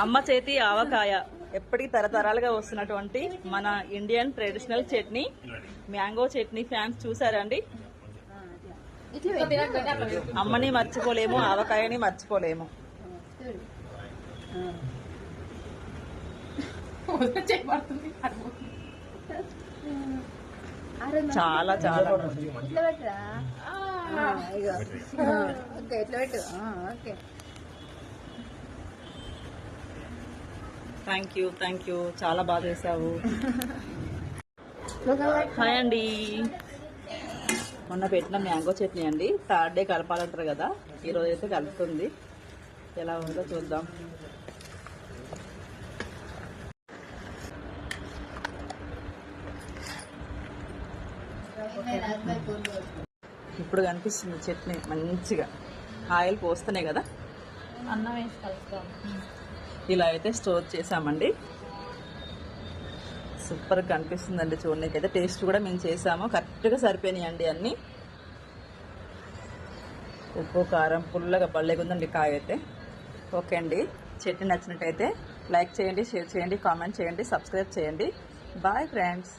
అమ్మ చేతి ఆవకాయ ఎప్పటికీ తరతరాలుగా వస్తున్నటువంటి మన Indian traditional chutney, mango chutney fans చూసారండి. అమ్మని మర్చిపోలేము, ఆవకాయని మర్చిపోలేము. చాలా చాలా థ్యాంక్ యూ చాలా బాగా చేసావు. హాయ్ అండి. మొన్న పెట్టిన మ్యాంగో చట్నీ అండి, థర్డ్ డే కలపాలంటారు కదా, ఈరోజు అయితే కలుపుతుంది. ఎలా ఉందో చూద్దాం. ఇప్పుడు కనిపిస్తుంది చట్నీ మంచిగా. ఆయిల్ పోస్తేనే కదా అన్నం వేసి కలుపుతాం. ఇలా అయితే స్టోర్ చేసామండి. సూపర్గా కనిపిస్తుందండి చూడడానికి అయితే. టేస్ట్ కూడా మేము చేసాము, కరెక్ట్గా సరిపోయినాయండి అన్నీ. ఉప్పు కారం పుల్లగా పళ్ళగా ఉందండి కాయ అయితే. ఓకే అండి, చట్నీ నచ్చినట్టయితే లైక్ చేయండి, షేర్ చేయండి, కామెంట్ చేయండి, సబ్స్క్రైబ్ చేయండి. Bye friends.